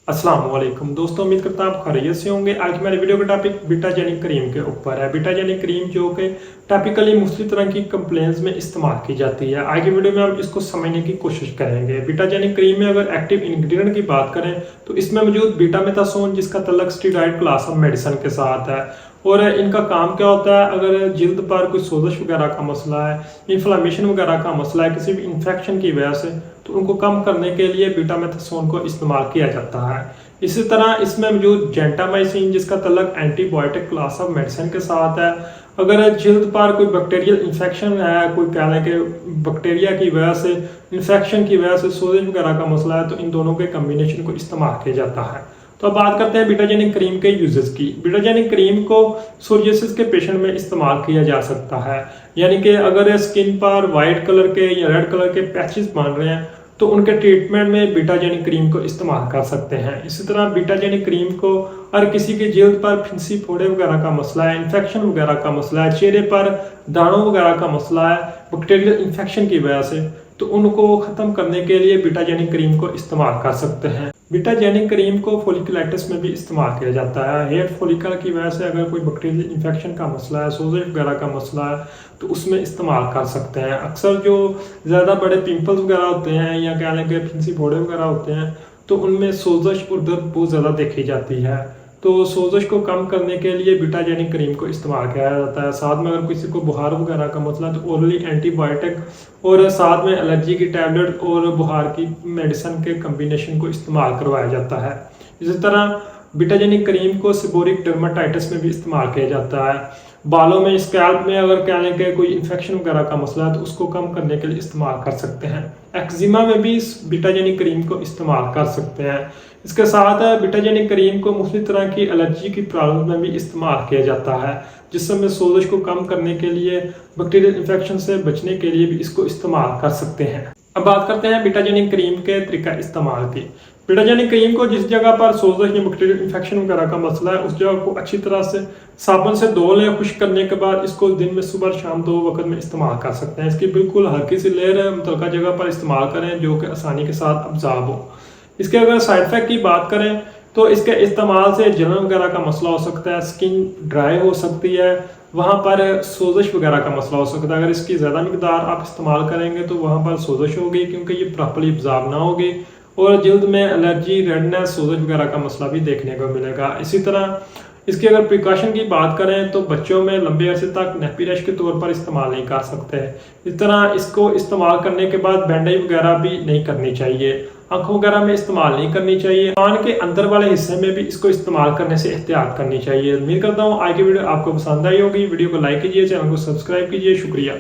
अस्सलाम वालेकुम दोस्तों, उम्मीद करता हूँ आप खैरियत से होंगे। आज मेरे वीडियो का टॉपिक बिटाजेनिक क्रीम के ऊपर है। बिटाजेनिक क्रीम जो कि टॉपिकली मुख्तलिफ तरह की कंप्लेंट्स में इस्तेमाल की जाती है। आगे वीडियो में हम इसको समझने की कोशिश करेंगे। बिटाजेनिक क्रीम में अगर एक्टिव इंग्रेडिएंट की बात करें तो इसमें मौजूद बीटामेथासोन, जिसका तल्लक स्टेरॉइड क्लास ऑफ मेडिसिन के साथ है, और इनका काम क्या होता है, अगर जिल्द पर कोई सोजश वगैरह का मसला है, इन्फ्लामेशन वगैरह का मसला है किसी भी इन्फेक्शन की वजह से, तो उनको कम करने के लिए बीटामेथासोन को इस्तेमाल किया जाता है। इसी तरह इसमें मौजूद जेंटामाइसिन, जिसका तल्लक एंटीबायोटिक क्लास ऑफ मेडिसिन के साथ है, अगर जिल्द पर कोई बैक्टीरियल इन्फेक्शन है, कोई कह लें कि बैक्टीरिया की वजह से, इन्फेक्शन की वजह से सोजश वगैरह का मसला है, तो इन दोनों के कम्बिनेशन को इस्तेमाल किया जाता है। तो अब बात करते हैं बिटाजेनिक क्रीम के यूजेस की। बिटाजेनिक क्रीम को सोरियासिस के पेशेंट में इस्तेमाल किया जा सकता है, यानी कि अगर स्किन पर वाइट कलर के या रेड कलर के पैचेस बन रहे हैं तो उनके ट्रीटमेंट में बिटाजेनिक क्रीम को इस्तेमाल कर सकते हैं। इसी तरह बिटाजेनिक क्रीम को हर किसी के जिल्द पर फिंसी फोड़े वगैरह का मसला है, इन्फेक्शन वगैरह का मसला है, चेहरे पर दानों वगैरह का मसला है बैक्टीरियल इन्फेक्शन की वजह से, तो उनको ख़त्म करने के लिए बिटाजेनिक क्रीम को इस्तेमाल कर सकते हैं। बिटाजेनिक क्रीम को फोलिकुलाइटिस में भी इस्तेमाल किया जाता है। हेयर फॉलिकल की वजह से अगर कोई बैक्टीरियल इन्फेक्शन का मसला है, सोजश वगैरह का मसला है, तो उसमें इस्तेमाल कर सकते हैं। अक्सर जो ज़्यादा बड़े पिंपल्स वगैरह होते हैं या कह लें कि फिंसी फोड़े वगैरह होते हैं, तो उनमें सोजश और दर्द बहुत ज़्यादा देखी जाती है। तो सोजश को कम करने के लिए बिटाजेनिक क्रीम को इस्तेमाल किया जाता है। साथ में अगर किसी को बुखार वगैरह का मसला तो ओरली एंटीबायोटिक और साथ में एलर्जी की टैबलेट और बुखार की मेडिसिन के कम्बिनेशन को इस्तेमाल करवाया जाता है। इसी तरह बिटाजेनिक क्रीम को सेबोरिक डर्माटाइटिस में भी इस्तेमाल किया जाता है। बालों में, स्कैल्प में अगर कह लें कि कोई इन्फेक्शन वगैरह का मसला है तो उसको कम करने के लिए इस्तेमाल कर सकते हैं। एक्जिमा में भी इस बिटाजेनिक क्रीम को इस्तेमाल कर सकते हैं। इसके साथ बिटाजेनिक क्रीम को मुख्तलिफ तरह की एलर्जी की प्रॉब्लम में भी इस्तेमाल किया जाता है, जिसमें सोजश को कम करने के लिए, बैक्टीरियल इन्फेक्शन से बचने के लिए भी इसको इस्तेमाल कर सकते हैं। अब बात करते हैं बिटाजेनिक क्रीम के तरीका इस्तेमाल की। बिटाजेनिक क्रीम को जिस जगह पर सोजश या बैक्टीरियल इन्फेक्शन वगैरह का मसला है, उस जगह को अच्छी तरह से साबुन से धो लें। खुश्क करने के बाद इसको दिन में सुबह शाम 2 वक्त में इस्तेमाल कर सकते हैं। इसकी बिल्कुल हल्की सी लेयर मुतलका जगह पर इस्तेमाल करें जो कि आसानी के साथ अब्जॉर्ब हो। इसके अगर साइड इफेक्ट की बात करें तो इसके इस्तेमाल से जलन वगैरह का मसला हो सकता है, स्किन ड्राई हो सकती है, वहाँ पर सोजश वगैरह का मसला हो सकता है। अगर इसकी ज़्यादा मिकदार आप इस्तेमाल करेंगे तो वहाँ पर सोजश होगी, क्योंकि ये प्रॉपर्ली अब्जॉर्ब ना होगी, और जल्द में एलर्जी, रेडनेस, सोजश वगैरह का मसला भी देखने को मिलेगा। इसी तरह इसकी अगर प्रिकॉशन की बात करें तो बच्चों में लंबे अरसे तक नेपी रैश के तौर पर इस्तेमाल नहीं कर सकते। इस तरह इसको इस्तेमाल करने के बाद बैंडेज वगैरह भी नहीं करनी चाहिए, आंखों वगैरह में इस्तेमाल नहीं करनी चाहिए। कान के अंदर वाले हिस्से में भी इसको इस्तेमाल करने से एहतियात करनी चाहिए। उम्मीद करता हूँ आज की वीडियो आपको पसंद आई होगी। वीडियो को लाइक कीजिए, चैनल को सब्सक्राइब कीजिए। शुक्रिया।